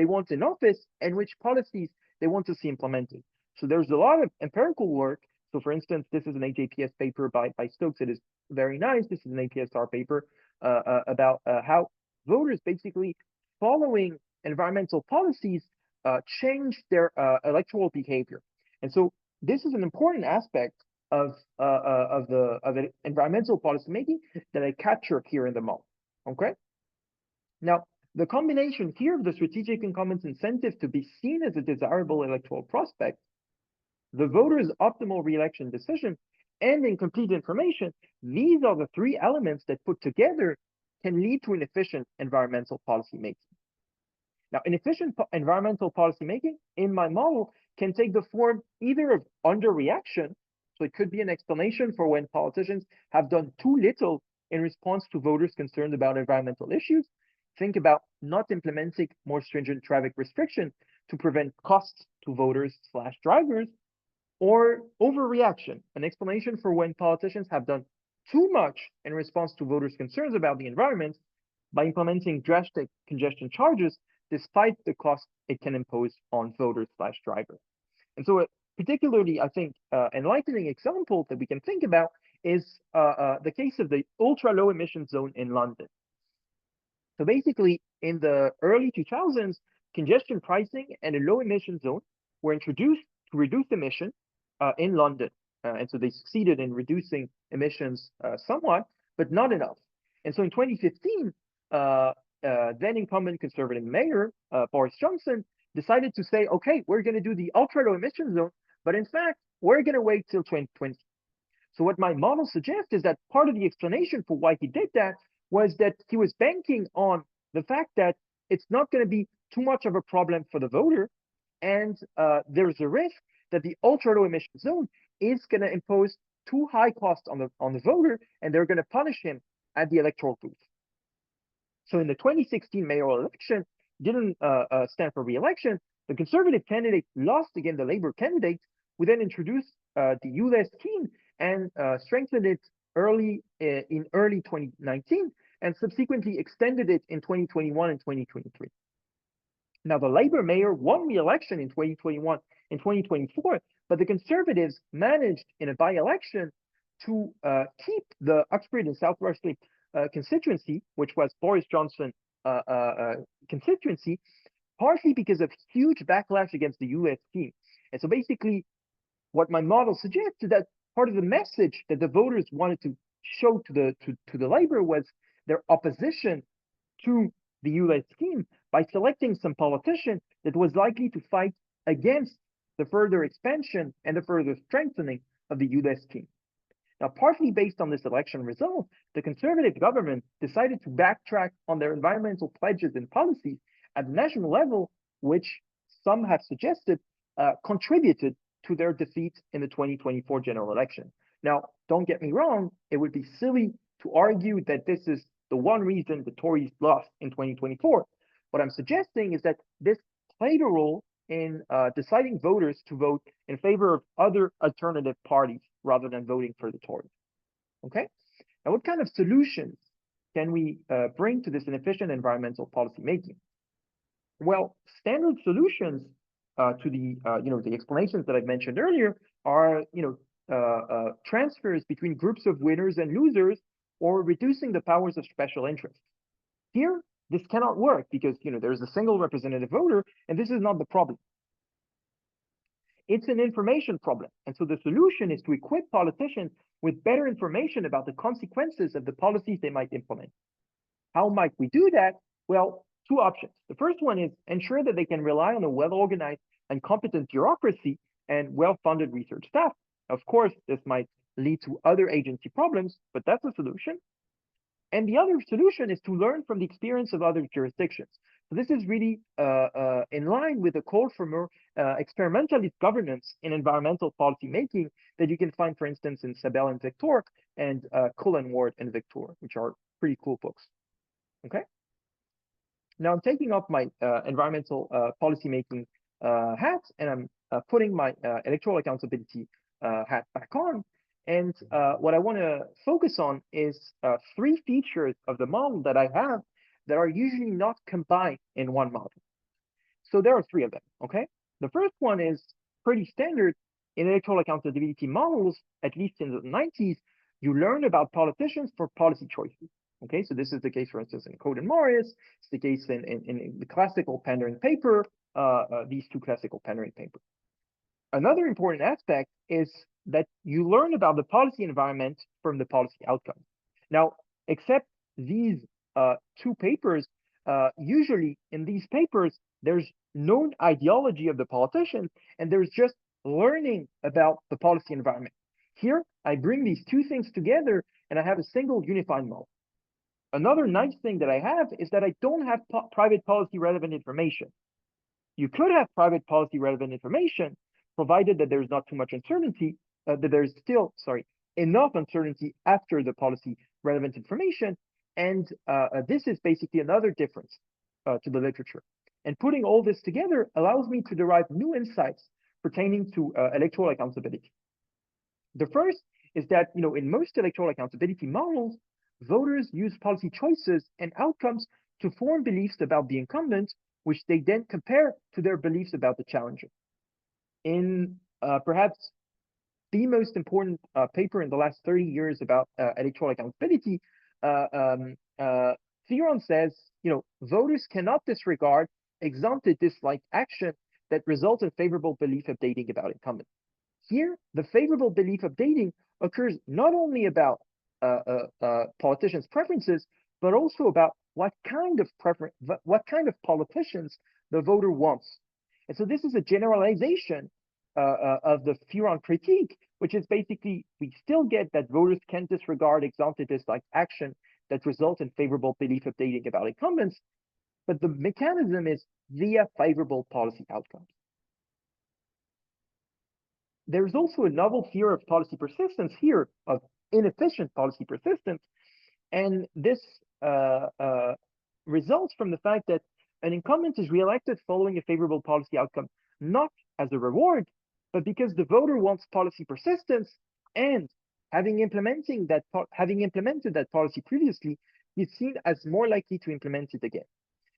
B: want in office and which policies they want to see implemented. So there's a lot of empirical work. So for instance, this is an HAPS paper by Stokes. It is very nice. This is an APSR paper about how voters basically following environmental policies change their electoral behavior. And so this is an important aspect of environmental policymaking that I capture here in the model. Okay. Now, the combination here of the strategic incumbents incentive to be seen as a desirable electoral prospect the voter's optimal re-election decision, and incomplete information, these are the three elements that put together can lead to an efficient environmental policy making. Now, an efficient environmental policy making in my model can take the form either of underreaction, so it could be an explanation for when politicians have done too little in response to voters concerned about environmental issues. Think about not implementing more stringent traffic restrictions to prevent costs to voters/drivers, or overreaction, an explanation for when politicians have done too much in response to voters' concerns about the environment by implementing drastic congestion charges despite the cost it can impose on voters/drivers. And so, particularly, I think, enlightening example that we can think about is the case of the ultra-low emission zone in London. So basically, in the early 2000s, congestion pricing and a low emission zone were introduced to reduce emission in London. And so they succeeded in reducing emissions somewhat, but not enough. And so in 2015, then incumbent Conservative mayor, Boris Johnson, decided to say, okay, we're going to do the ultra low emission zone, but in fact, we're going to wait till 2020. So what my model suggests is that part of the explanation for why he did that was that he was banking on the fact that it's not going to be too much of a problem for the voter, and there's a risk that the ultra low emission zone is going to impose too high cost on the voter, and they're going to punish him at the electoral booth. So in the 2016 mayoral election, didn't stand for re-election. The Conservative candidate lost against the Labour candidate, who then introduced the ULEZ scheme and strengthened it in early 2019, and subsequently extended it in 2021 and 2023. Now, the Labour mayor won re-election in 2021 and 2024, but the Conservatives managed in a by-election to keep the Uxbridge and South Rushden constituency, which was Boris Johnson constituency, partly because of huge backlash against the ULEZ scheme. And so basically, what my model suggests is that part of the message that the voters wanted to show to the Labour was their opposition to the ULEZ scheme by selecting some politician that was likely to fight against the further expansion and the further strengthening of the ULEZ scheme. Now, partly based on this election result, the Conservative government decided to backtrack on their environmental pledges and policies at the national level, which some have suggested contributed to their defeat in the 2024 general election. Now, don't get me wrong, it would be silly to argue that this is the one reason the Tories lost in 2024. What I'm suggesting is that this played a role in deciding voters to vote in favor of other alternative parties rather than voting for the Tories. Okay? Now, what kind of solutions can we bring to this inefficient environmental policy making? Well, standard solutions to the explanations that I've mentioned earlier are transfers between groups of winners and losers, or reducing the powers of special interests. Here, this cannot work because there's a single representative voter, and this is not the problem. It's an information problem, and so the solution is to equip politicians with better information about the consequences of the policies they might implement. How might we do that? Well, two options. The first one is ensure that they can rely on a well-organized and competent bureaucracy and well-funded research staff. Of course, this might lead to other agency problems, but that's a solution. And the other solution is to learn from the experience of other jurisdictions. So this is really in line with the call for more experimentalist governance in environmental policy making that you can find, for instance, in Sabel and Victor and Cullen Ward and Victor, which are pretty cool books. Okay. Now I'm taking off my environmental policy making hat, and I'm putting my electoral accountability hat back on. And what I want to focus on is three features of the model that I have that are usually not combined in one model. So there are three of them, okay? The first one is pretty standard in electoral accountability models, at least in the 90s. You learn about politicians for policy choices, okay? So this is the case, for instance, in Code and Morris. It's the case in the classical pandering paper, these two classical pandering papers. Another important aspect is that you learn about the policy environment from the policy outcome. Now, except these two papers, usually in these papers, there's known ideology of the politician, and there's just learning about the policy environment. Here, I bring these two things together and I have a single unified model. Another nice thing that I have is that I don't have private policy relevant information. You could have private policy relevant information, provided that there's not too much uncertainty, that there's still, enough uncertainty after the policy relevant information. And this is basically another difference to the literature. And putting all this together allows me to derive new insights pertaining to electoral accountability. The first is that, in most electoral accountability models, voters use policy choices and outcomes to form beliefs about the incumbent, which they then compare to their beliefs about the challenger. In perhaps the most important paper in the last 30 years about electoral accountability, Theron says, voters cannot disregard ex ante dislike action that results in favorable belief updating about incumbent. Here, the favorable belief updating occurs not only about politicians' preferences, but also about what kind of politicians the voter wants. And so this is a generalization of the Theron critique, which is basically we still get that voters can disregard ex ante dislike action that results in favorable belief updating about incumbents, but the mechanism is via favorable policy outcomes. There's also a novel theory of policy persistence here, of inefficient policy persistence, and this results from the fact that an incumbent is reelected following a favorable policy outcome, not as a reward, but because the voter wants policy persistence, and having implemented that policy previously, is seen as more likely to implement it again.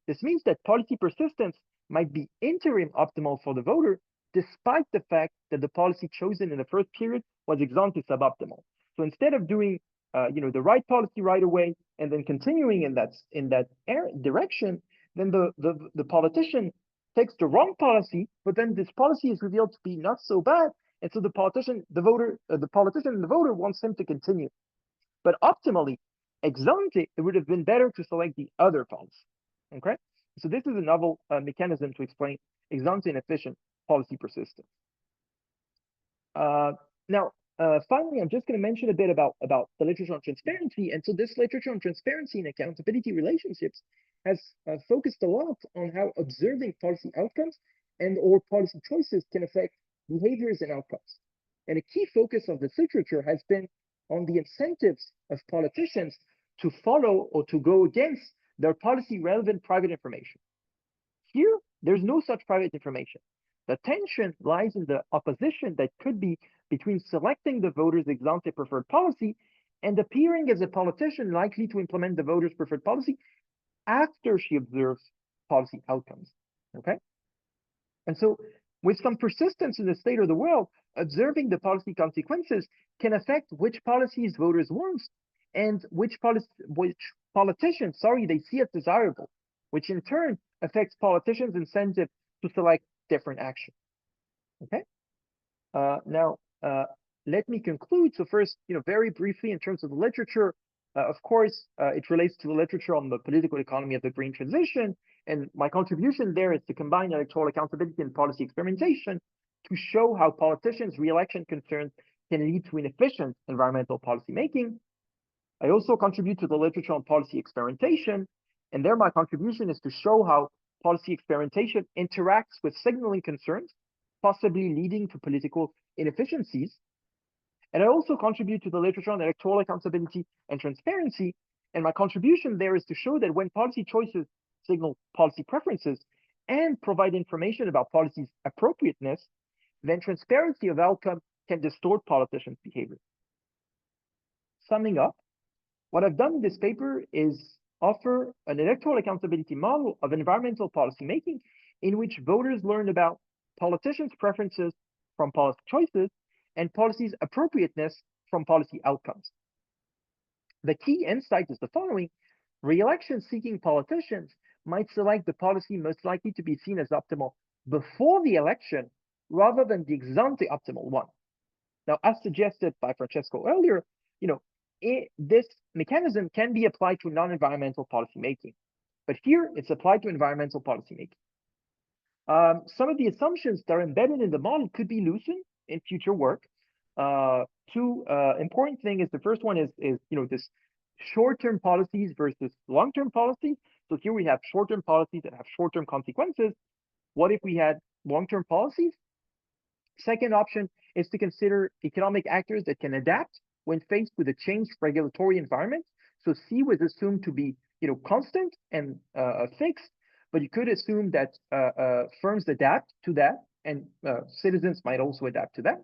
B: This means that policy persistence might be interim optimal for the voter, despite the fact that the policy chosen in the first period was ex ante suboptimal. So instead of doing the right policy right away and then continuing in that direction, then the politician takes the wrong policy, but then this policy is revealed to be not so bad, and so the politician and the voter wants him to continue. But optimally, ex ante, it would have been better to select the other policy. Okay, so this is a novel mechanism to explain ex ante inefficient policy persistence. Now, finally, I'm just going to mention a bit about the literature on transparency. And so this literature on transparency and accountability relationships has focused a lot on how observing policy outcomes and or policy choices can affect behaviors and outcomes. And a key focus of this literature has been on the incentives of politicians to follow or to go against their policy relevant private information. Here, there's no such private information. The tension lies in the opposition that could be between selecting the voter's ex ante preferred policy and appearing as a politician likely to implement the voter's preferred policy after she observes policy outcomes. Okay? And so, with some persistence in the state of the world, observing the policy consequences can affect which policies voters want and which politicians, they see as desirable, which in turn affects politicians' incentive to select different action. Okay. Now, let me conclude. So first, very briefly in terms of the literature, of course, it relates to the literature on the political economy of the green transition. And my contribution there is to combine electoral accountability and policy experimentation to show how politicians' re-election concerns can lead to inefficient environmental policy making. I also contribute to the literature on policy experimentation. And there my contribution is to show how policy experimentation interacts with signaling concerns, possibly leading to political inefficiencies. And I also contribute to the literature on electoral accountability and transparency. And my contribution there is to show that when policy choices signal policy preferences and provide information about policy's appropriateness, then transparency of outcome can distort politicians' behavior. Summing up, what I've done in this paper is offer an electoral accountability model of environmental policy making in which voters learn about politicians' preferences from policy choices and policy's appropriateness from policy outcomes. The key insight is the following: re-election seeking politicians might select the policy most likely to be seen as optimal before the election rather than the ex ante optimal one. Now, as suggested by Francesco earlier, this mechanism can be applied to non-environmental policymaking, but here it's applied to environmental policymaking. Some of the assumptions that are embedded in the model could be loosened in future work. Two important thing is the first one is this short-term policies versus long-term policies. So here we have short-term policies that have short-term consequences. What if we had long-term policies? Second option is to consider economic actors that can adapt when faced with a changed regulatory environment. So C was assumed to be constant and fixed, but you could assume that firms adapt to that, and citizens might also adapt to that.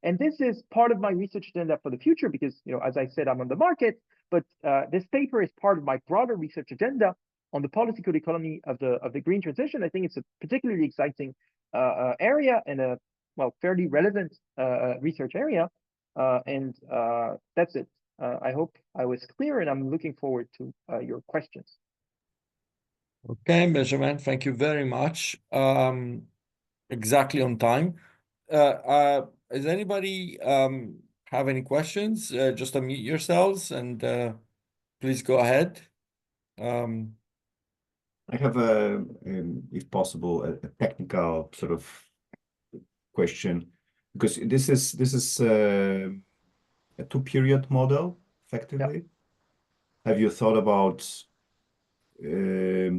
B: And this is part of my research agenda for the future because, as I said, I'm on the market, but this paper is part of my broader research agenda on the political economy of the green transition. I think it's a particularly exciting area and a fairly relevant research area. And that's it. I hope I was clear, and I'm looking forward to your questions.
A: Okay, Benjamin, thank you very much. Exactly on time. Does anybody have any questions? Just unmute yourselves and please go ahead.
C: I have if possible, a technical sort of question, because this is a two-period model, effectively. Yeah. Have you thought about a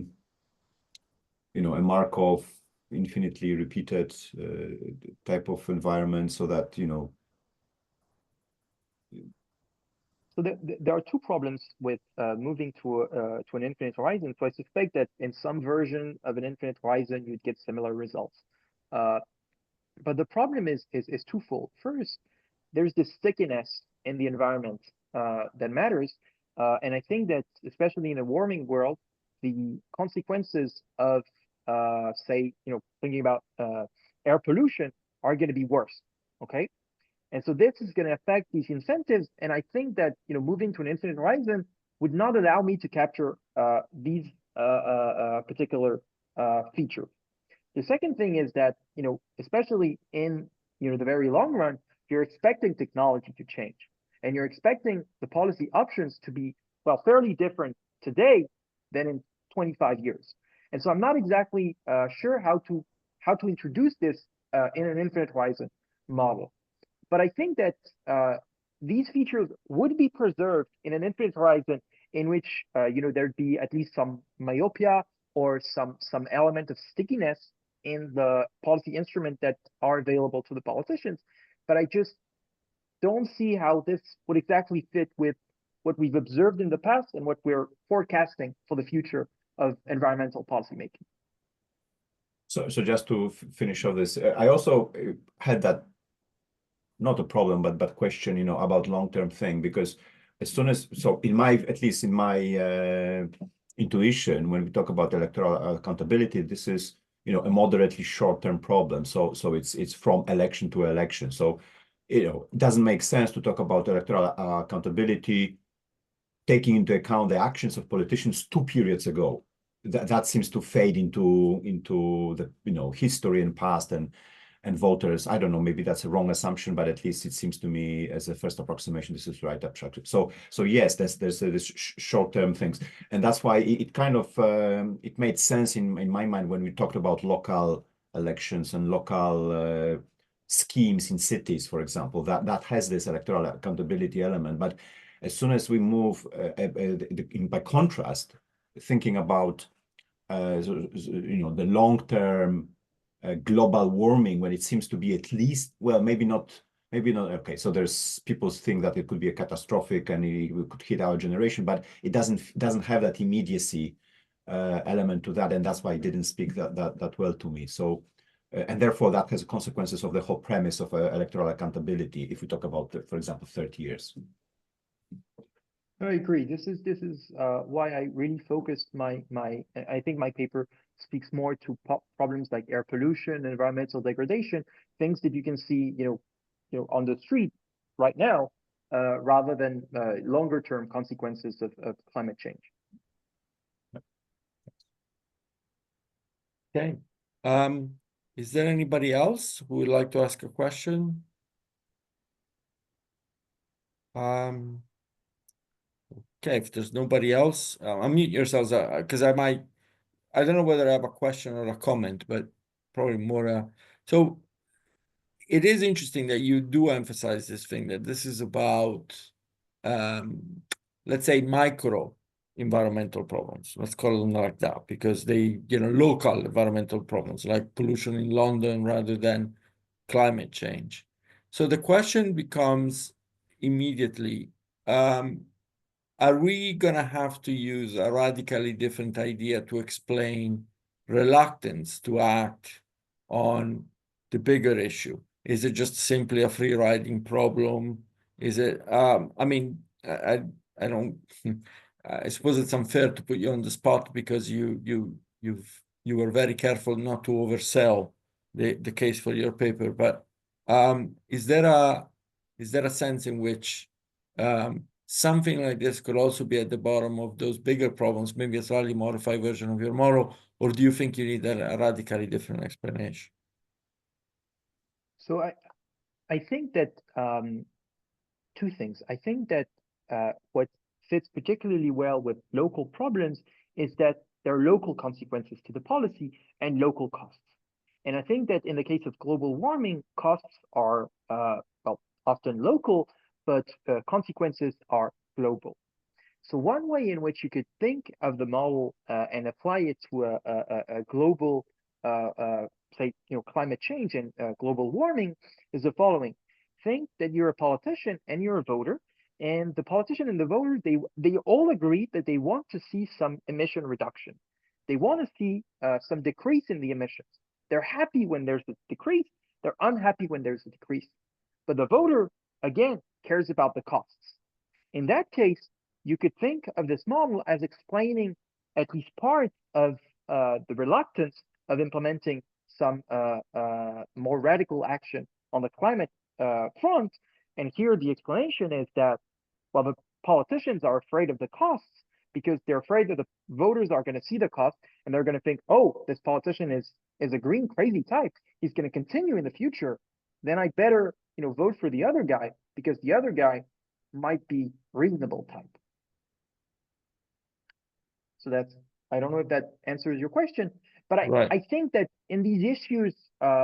C: Markov infinitely repeated type of environment, so that
B: So there are two problems with moving to an infinite horizon. So I suspect that in some version of an infinite horizon, you'd get similar results. But the problem is twofold. First, there's this stickiness in the environment that matters. And I think that especially in a warming world, the consequences of, say, thinking about air pollution are going to be worse. Okay. And so this is going to affect these incentives. And I think that, moving to an infinite horizon would not allow me to capture these particular features. The second thing is that, especially in, the very long run, you're expecting technology to change, and you're expecting the policy options to be, fairly different today than in 25 years. And so I'm not exactly sure how to introduce this in an infinite horizon model. But I think that these features would be preserved in an infinite horizon in which, there'd be at least some myopia or some element of stickiness in the policy instrument that are available to the politicians. But I just don't see how this would exactly fit with what we've observed in the past and what we're forecasting for the future of environmental policymaking.
C: So just to finish off this, I also had that, not a problem, but question, about long-term thing, because as soon as, so at least in my intuition, when we talk about electoral accountability, this is, a moderately short-term problem. So it's from election to election. So, it doesn't make sense to talk about electoral accountability taking into account the actions of politicians 2 periods ago. That seems to fade into the history and past and voters. I don't know, maybe that's a wrong assumption, but at least it seems to me as a first approximation, this is right abstract. So yes, there's this short-term things. And that's why it kind of, it made sense in my mind when we talked about local elections and local schemes in cities, for example, that has this electoral accountability element. But as soon as we move, by contrast, thinking about, the long-term global warming, when it seems to be at least, maybe not. Okay, so there's people think that it could be a catastrophic and it could hit our generation, but it doesn't have that immediacy element to that, and that's why it didn't speak that well to me. So, and therefore that has consequences of the whole premise of electoral accountability. If we talk about, for example, 30 years.
B: I agree. This is why I really focused I think my paper speaks more to problems like air pollution, environmental degradation, things that you can see, on the street right now, rather than longer term consequences of climate change.
A: Okay. Is there anybody else who would like to ask a question? Okay, if there's nobody else, unmute yourselves, because I don't know whether I have a question or a comment, but probably more. So it is interesting that you do emphasize this thing, that this is about, let's say, micro environmental problems. Let's call them like that, because they, local environmental problems like pollution in London rather than climate change. So the question becomes immediately, are we going to have to use a radically different idea to explain reluctance to act on the bigger issue? Is it just simply a free riding problem? Is it, I mean, I don't, I suppose it's unfair to put you on the spot because you were very careful not to oversell the case for your paper, but is there a sense in which something like this could also be at the bottom of those bigger problems, maybe a slightly modified version of your model, or do you think you need a radically different explanation?
B: So I think that two things. I think that what fits particularly well with local problems is that there are local consequences to the policy and local costs. And I think that in the case of global warming, costs are well, often local, but consequences are global. So one way in which you could think of the model and apply it to a global, say, climate change and global warming is the following. Think that you're a politician and you're a voter, and the politician and the voter, they all agree that they want to see some emission reduction. They want to see some decrease in the emissions. They're happy when there's a decrease. They're unhappy when there's a decrease. But the voter, again, cares about the costs. In that case, you could think of this model as explaining at least part of the reluctance of implementing some more radical action on the climate front. And here the explanation is that, well, the politicians are afraid of the costs because they're afraid that the voters are going to see the cost and they're going to think, oh, this politician is a green crazy type. He's going to continue in the future. Then I better, vote for the other guy because the other guy might be reasonable type. So that's, I don't know if that answers your question, but I think that in these issues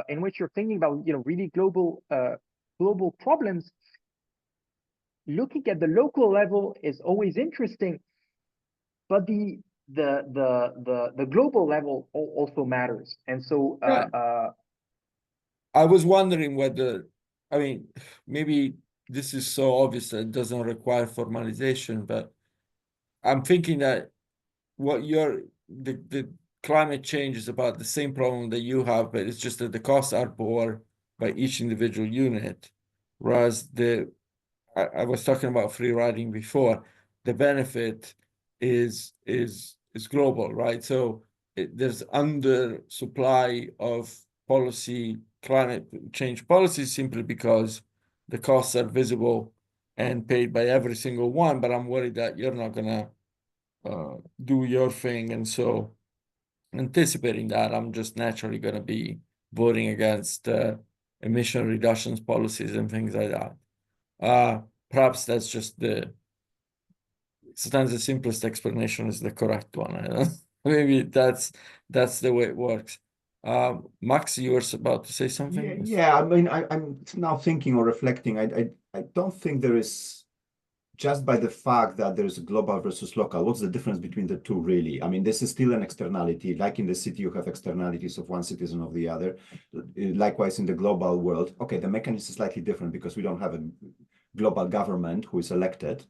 B: in which you're thinking about, really global problems, looking at the local level is always interesting, but the global level also matters. And so
A: I was wondering whether, I mean, maybe this is so obvious that it doesn't require formalization, but I'm thinking that the climate change is about the same problem that you have, but it's just that the costs are borne by each individual unit. Whereas I was talking about free riding before, the benefit is global, right? So there's under supply of climate change policy simply because the costs are visible and paid by every single one, but I'm worried that you're not gonna do your thing. And so anticipating that, I'm just naturally going to be voting against emission reductions policies and things like that. Perhaps that's just sometimes the simplest explanation is the correct one. Maybe that's the way it works. Max, you were about to say something?
C: Yeah. I mean, I'm now thinking or reflecting. I don't think there is, just by the fact that there's global versus local, what's the difference between the two really? I mean, this is still an externality. Like in the city, you have externalities of one citizen of the other. Likewise, in the global world, okay, the mechanism is slightly different because we don't have a global government who is elected.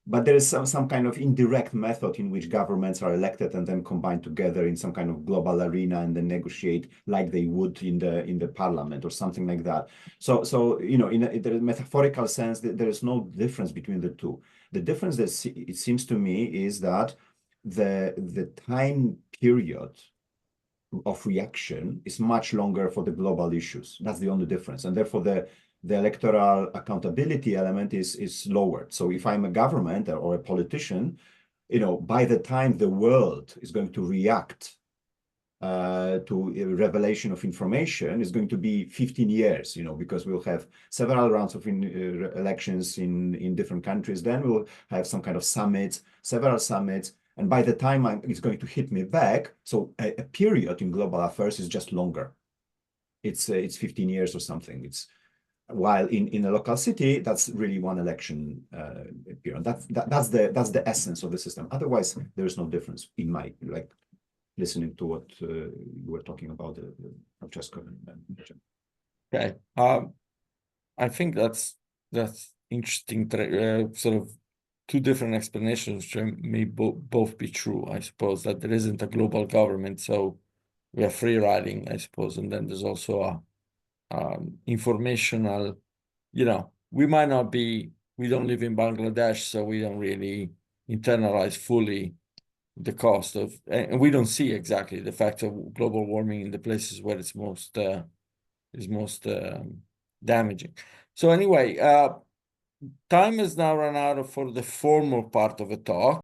C: But there is some kind of indirect method in which governments are elected and then combined together in some kind of global arena and then negotiate like they would in the parliament or something like that. So in the metaphorical sense, there is no difference between the two. The difference that it seems to me is that the time period of reaction is much longer for the global issues. That's the only difference, and therefore the electoral accountability element is lowered. So if I'm a government or a politician, by the time the world is going to react to a revelation of information, is going to be 15 years, because we'll have several rounds of elections in different countries. Then we'll have some kind of summits, several summits. And by the time it's going to hit me back, so a period in global affairs is just longer. it's 15 years or something. It's while in a local city, that's really one election period. That's the essence of the system. Otherwise, there's no difference in my listening to what you were talking about, Francesco.
A: Okay. I think that's interesting. Sort of two different explanations, which may both be true. I suppose that there isn't a global government, so we have free riding, I suppose, and then there's also a informational. We might not be. We don't live in Bangladesh, so we don't really internalize fully the cost of, and we don't see exactly the effect of global warming in the places where it's most damaging. So anyway, time has now run out for the formal part of the talk.